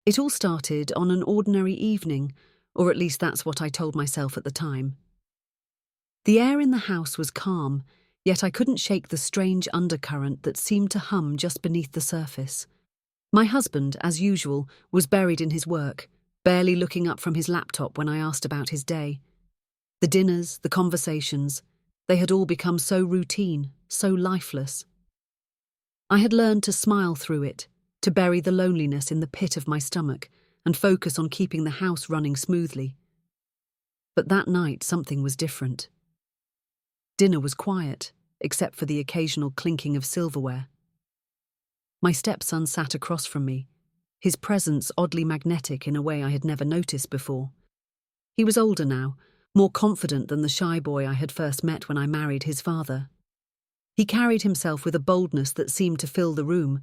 It all started on an ordinary evening, or at least that's what I told myself at the time. The air in the house was calm, yet I couldn't shake the strange undercurrent that seemed to hum just beneath the surface. My husband, as usual, was buried in his work, barely looking up from his laptop when I asked about his day. The dinners, the conversations, they had all become so routine, so lifeless. I had learned to smile through it, to bury the loneliness in the pit of my stomach and focus on keeping the house running smoothly. But that night something was different. Dinner was quiet, except for the occasional clinking of silverware. My stepson sat across from me, his presence oddly magnetic in a way I had never noticed before. He was older now, more confident than the shy boy I had first met when I married his father. He carried himself with a boldness that seemed to fill the room,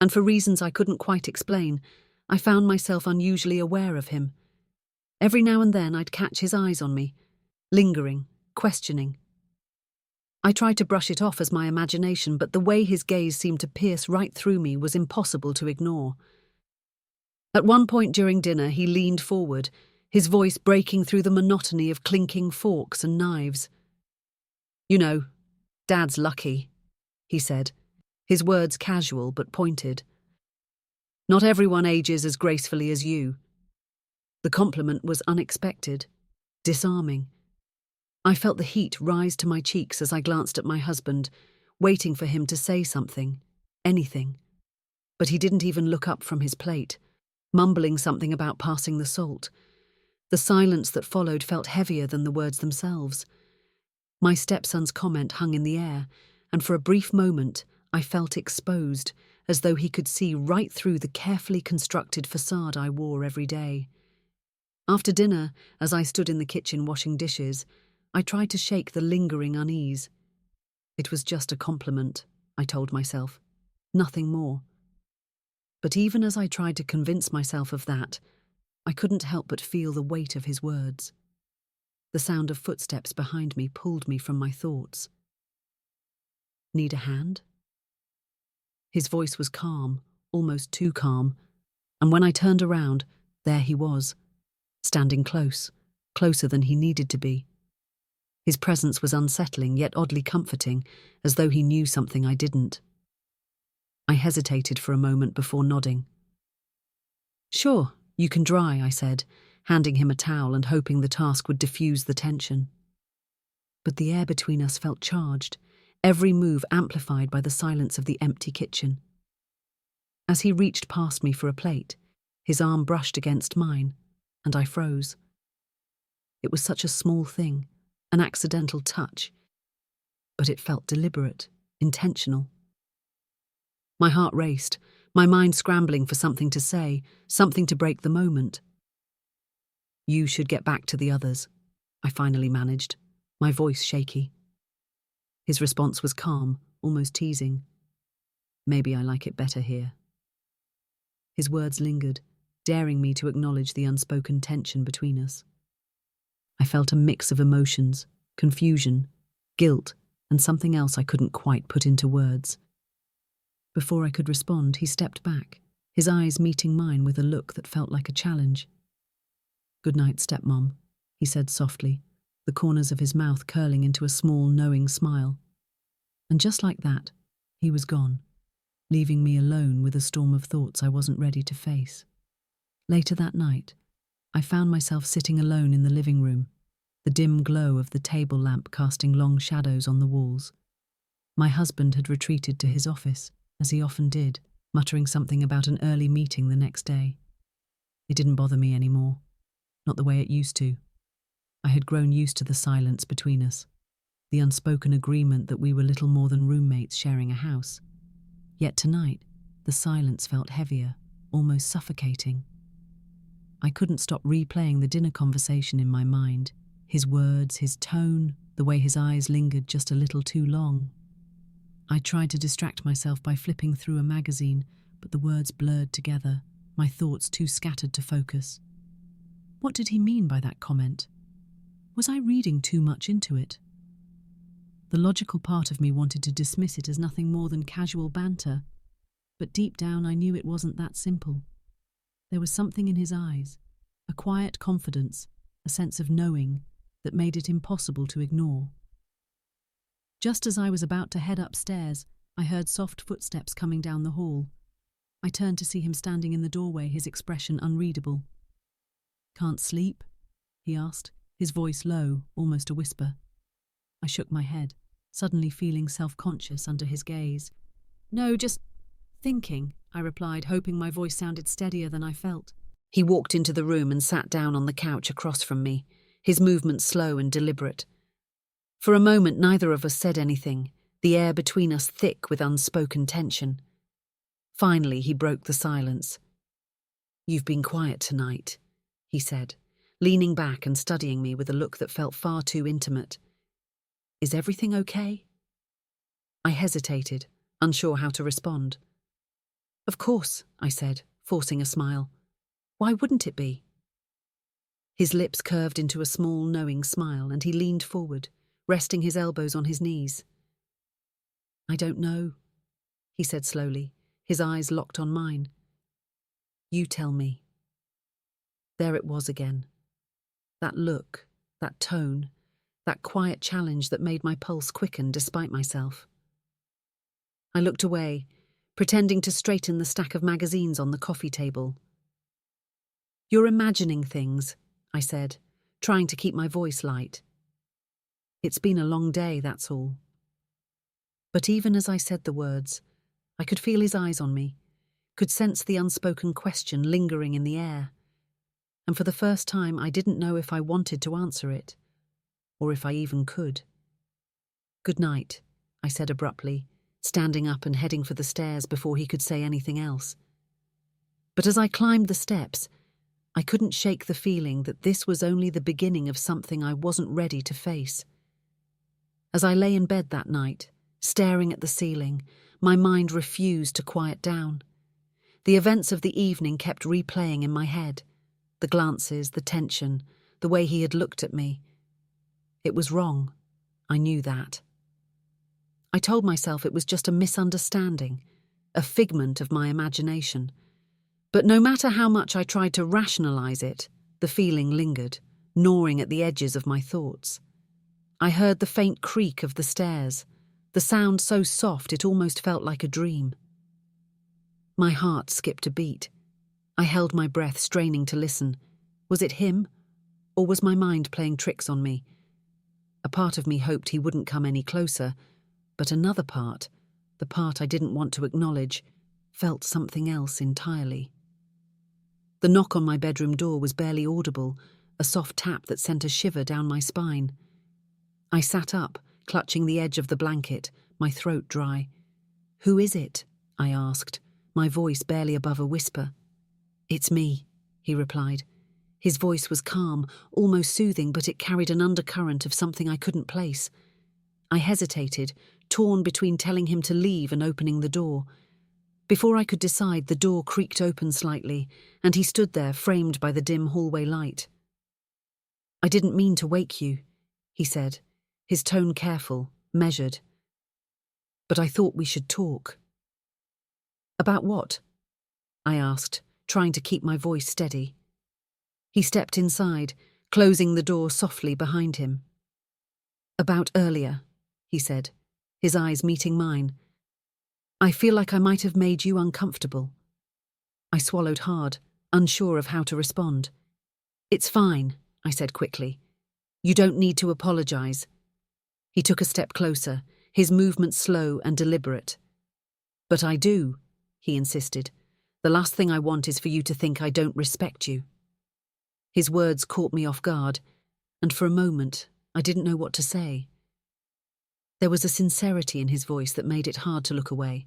and for reasons I couldn't quite explain, I found myself unusually aware of him. Every now and then I'd catch his eyes on me, lingering, questioning. I tried to brush it off as my imagination, but the way his gaze seemed to pierce right through me was impossible to ignore. At one point during dinner, he leaned forward, his voice breaking through the monotony of clinking forks and knives. "You know, Dad's lucky," he said, his words casual but pointed. "Not everyone ages as gracefully as you." The compliment was unexpected, disarming. I felt the heat rise to my cheeks as I glanced at my husband, waiting for him to say something, anything. But he didn't even look up from his plate, mumbling something about passing the salt. The silence that followed felt heavier than the words themselves. My stepson's comment hung in the air, and for a brief moment I felt exposed, as though he could see right through the carefully constructed facade I wore every day. After dinner, as I stood in the kitchen washing dishes, I tried to shake the lingering unease. It was just a compliment, I told myself, nothing more. But even as I tried to convince myself of that, I couldn't help but feel the weight of his words. The sound of footsteps behind me pulled me from my thoughts. "Need a hand?" His voice was calm, almost too calm, and when I turned around, there he was, standing close, closer than he needed to be. His presence was unsettling, yet oddly comforting, as though he knew something I didn't. I hesitated for a moment before nodding. "Sure, you can dry," I said, handing him a towel and hoping the task would diffuse the tension. But the air between us felt charged, every move amplified by the silence of the empty kitchen. As he reached past me for a plate, his arm brushed against mine, and I froze. It was such a small thing, an accidental touch, but it felt deliberate, intentional. My heart raced, my mind scrambling for something to say, something to break the moment. "You should get back to the others," I finally managed, my voice shaky. His response was calm, almost teasing. "Maybe I like it better here." His words lingered, daring me to acknowledge the unspoken tension between us. I felt a mix of emotions, confusion, guilt, and something else I couldn't quite put into words. Before I could respond, he stepped back, his eyes meeting mine with a look that felt like a challenge. "Good night, stepmom," he said softly, the corners of his mouth curling into a small, knowing smile. And just like that, he was gone, leaving me alone with a storm of thoughts I wasn't ready to face. Later that night, I found myself sitting alone in the living room, the dim glow of the table lamp casting long shadows on the walls. My husband had retreated to his office, as he often did, muttering something about an early meeting the next day. It didn't bother me anymore, not the way it used to. I had grown used to the silence between us, the unspoken agreement that we were little more than roommates sharing a house. Yet tonight, the silence felt heavier, almost suffocating. I couldn't stop replaying the dinner conversation in my mind, his words, his tone, the way his eyes lingered just a little too long. I tried to distract myself by flipping through a magazine, but the words blurred together, my thoughts too scattered to focus. What did he mean by that comment? Was I reading too much into it? The logical part of me wanted to dismiss it as nothing more than casual banter, but deep down I knew it wasn't that simple. There was something in his eyes, a quiet confidence, a sense of knowing that made it impossible to ignore. Just as I was about to head upstairs, I heard soft footsteps coming down the hall. I turned to see him standing in the doorway, his expression unreadable. "Can't sleep?" he asked, his voice low, almost a whisper. I shook my head, suddenly feeling self-conscious under his gaze. "No, just thinking," I replied, hoping my voice sounded steadier than I felt. He walked into the room and sat down on the couch across from me, his movements slow and deliberate. For a moment, neither of us said anything, the air between us thick with unspoken tension. Finally, he broke the silence. "You've been quiet tonight," he said, leaning back and studying me with a look that felt far too intimate. "Is everything okay?" I hesitated, unsure how to respond. "Of course," I said, forcing a smile. "Why wouldn't it be?" His lips curved into a small, knowing smile, and he leaned forward, resting his elbows on his knees. "I don't know," he said slowly, his eyes locked on mine. "You tell me." There it was again. That look, that tone, that quiet challenge that made my pulse quicken despite myself. I looked away, pretending to straighten the stack of magazines on the coffee table. "You're imagining things," I said, trying to keep my voice light. "It's been a long day, that's all." But even as I said the words, I could feel his eyes on me, could sense the unspoken question lingering in the air. And for the first time, I didn't know if I wanted to answer it, or if I even could. "Good night," I said abruptly, standing up and heading for the stairs before he could say anything else. But as I climbed the steps, I couldn't shake the feeling that this was only the beginning of something I wasn't ready to face. As I lay in bed that night, staring at the ceiling, my mind refused to quiet down. The events of the evening kept replaying in my head. The glances, the tension, the way he had looked at me. It was wrong. I knew that. I told myself it was just a misunderstanding, a figment of my imagination. But no matter how much I tried to rationalize it, the feeling lingered, gnawing at the edges of my thoughts. I heard the faint creak of the stairs, the sound so soft it almost felt like a dream. My heart skipped a beat. I held my breath, straining to listen. Was it him? Or was my mind playing tricks on me? A part of me hoped he wouldn't come any closer, but another part, the part I didn't want to acknowledge, felt something else entirely. The knock on my bedroom door was barely audible, a soft tap that sent a shiver down my spine. I sat up, clutching the edge of the blanket, my throat dry. "Who is it?" I asked, my voice barely above a whisper. "It's me," he replied. His voice was calm, almost soothing, but it carried an undercurrent of something I couldn't place. I hesitated, torn between telling him to leave and opening the door. Before I could decide, the door creaked open slightly, and he stood there, framed by the dim hallway light. "I didn't mean to wake you," he said, his tone careful, measured. "But I thought we should talk." "About what?" I asked, trying to keep my voice steady. He stepped inside, closing the door softly behind him. "About earlier," he said, his eyes meeting mine. "I feel like I might have made you uncomfortable." I swallowed hard, unsure of how to respond. "It's fine," I said quickly. "You don't need to apologize." He took a step closer, his movements slow and deliberate. "But I do," he insisted. "The last thing I want is for you to think I don't respect you." His words caught me off guard, and for a moment I didn't know what to say. There was a sincerity in his voice that made it hard to look away.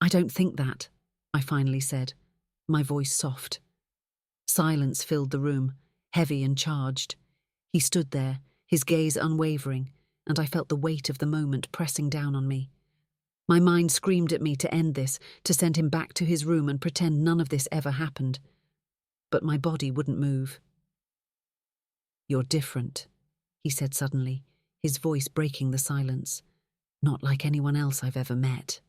"I don't think that," I finally said, my voice soft. Silence filled the room, heavy and charged. He stood there, his gaze unwavering, and I felt the weight of the moment pressing down on me. My mind screamed at me to end this, to send him back to his room and pretend none of this ever happened. But my body wouldn't move. "You're different," he said suddenly, his voice breaking the silence. "Not like anyone else I've ever met."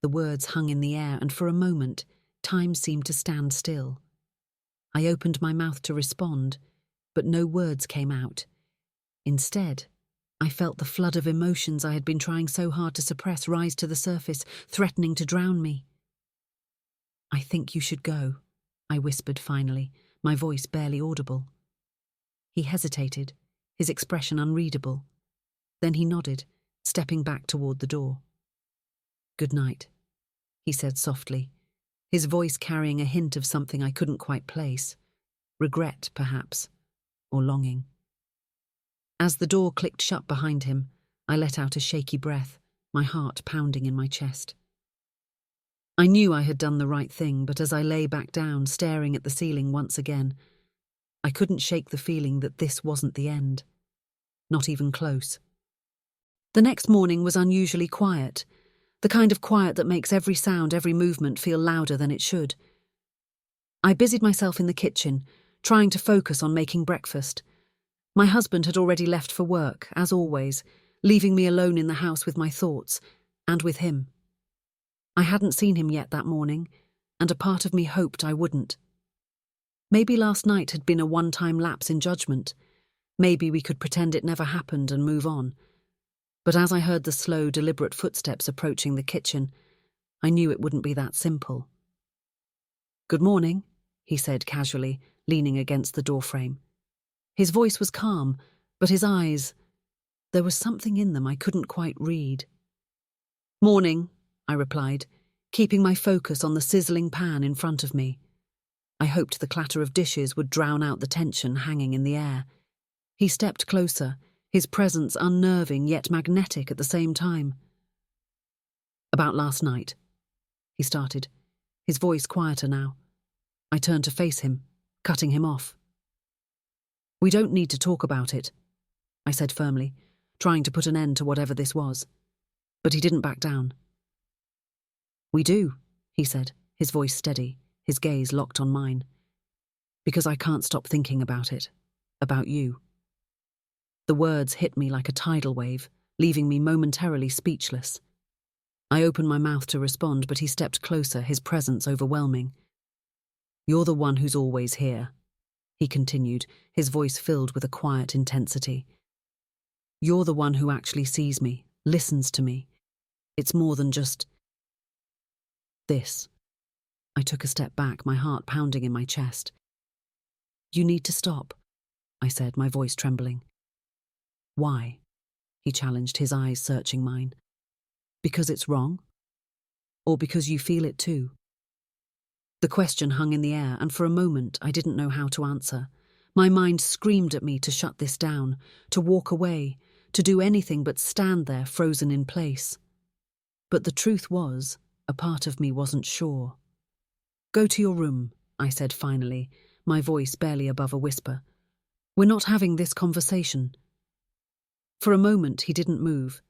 The words hung in the air, and for a moment, Time seemed to stand still. I opened my mouth to respond, but no words came out. Instead, I felt the flood of emotions I had been trying so hard to suppress rise to the surface, threatening to drown me. "I think you should go," I whispered finally, my voice barely audible. He hesitated, his expression unreadable. Then he nodded, stepping back toward the door. "Good night," he said softly, his voice carrying a hint of something I couldn't quite place. Regret, perhaps, or longing. As the door clicked shut behind him, I let out a shaky breath, my heart pounding in my chest. I knew I had done the right thing, but as I lay back down, staring at the ceiling once again, I couldn't shake the feeling that this wasn't the end. Not even close. The next morning was unusually quiet, the kind of quiet that makes every sound, every movement feel louder than it should. I busied myself in the kitchen, trying to focus on making breakfast. My husband had already left for work, as always, leaving me alone in the house with my thoughts, and with him. I hadn't seen him yet that morning, and a part of me hoped I wouldn't. Maybe last night had been a one-time lapse in judgment. Maybe we could pretend it never happened and move on. But as I heard the slow, deliberate footsteps approaching the kitchen, I knew it wouldn't be that simple. "Good morning," he said casually, leaning against the doorframe. His voice was calm, but his eyes, there was something in them I couldn't quite read. "Morning," I replied, keeping my focus on the sizzling pan in front of me. I hoped the clatter of dishes would drown out the tension hanging in the air. He stepped closer, his presence unnerving yet magnetic at the same time. "About last night," he started, his voice quieter now. I turned to face him, cutting him off. "We don't need to talk about it," I said firmly, trying to put an end to whatever this was. But he didn't back down. "We do," he said, his voice steady, his gaze locked on mine. "Because I can't stop thinking about it. About you." The words hit me like a tidal wave, leaving me momentarily speechless. I opened my mouth to respond, but he stepped closer, his presence overwhelming. "You're the one who's always here," he continued, his voice filled with a quiet intensity. "You're the one who actually sees me, listens to me. It's more than just this." I took a step back, my heart pounding in my chest. "You need to stop," I said, my voice trembling. "Why?" he challenged, his eyes searching mine. "Because it's wrong? Or because you feel it too?" The question hung in the air, and for a moment I didn't know how to answer. My mind screamed at me to shut this down, to walk away, to do anything but stand there frozen in place. But the truth was, a part of me wasn't sure. "Go to your room," I said finally, my voice barely above a whisper. "We're not having this conversation." For a moment he didn't move,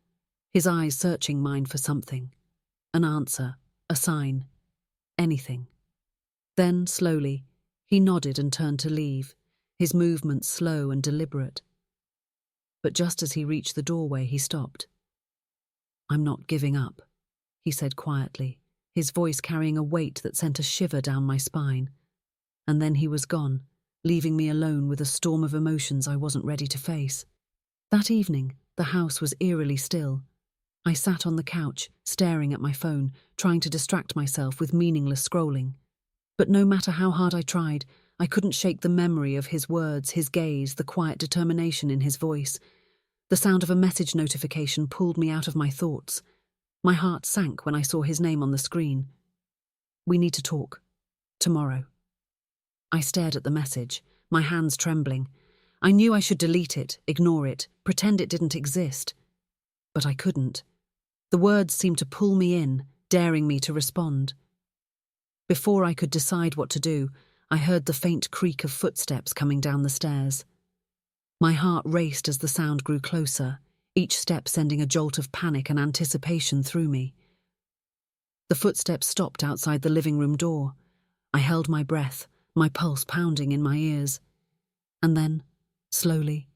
his eyes searching mine for something. An answer, a sign, anything. Then, slowly, he nodded and turned to leave, his movements slow and deliberate. But just as he reached the doorway, he stopped. "I'm not giving up," he said quietly, his voice carrying a weight that sent a shiver down my spine. And then he was gone, leaving me alone with a storm of emotions I wasn't ready to face. That evening, the house was eerily still. I sat on the couch, staring at my phone, trying to distract myself with meaningless scrolling. But no matter how hard I tried, I couldn't shake the memory of his words, his gaze, the quiet determination in his voice. The sound of a message notification pulled me out of my thoughts. My heart sank when I saw his name on the screen. "We need to talk. Tomorrow." I stared at the message, my hands trembling. I knew I should delete it, ignore it, pretend it didn't exist. But I couldn't. The words seemed to pull me in, daring me to respond. Before I could decide what to do, I heard the faint creak of footsteps coming down the stairs. My heart raced as the sound grew closer, each step sending a jolt of panic and anticipation through me. The footsteps stopped outside the living room door. I held my breath, my pulse pounding in my ears. And then, slowly,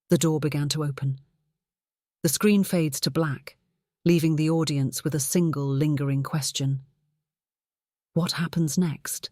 the door began to open. The screen fades to black, leaving the audience with a single lingering question. What happens next?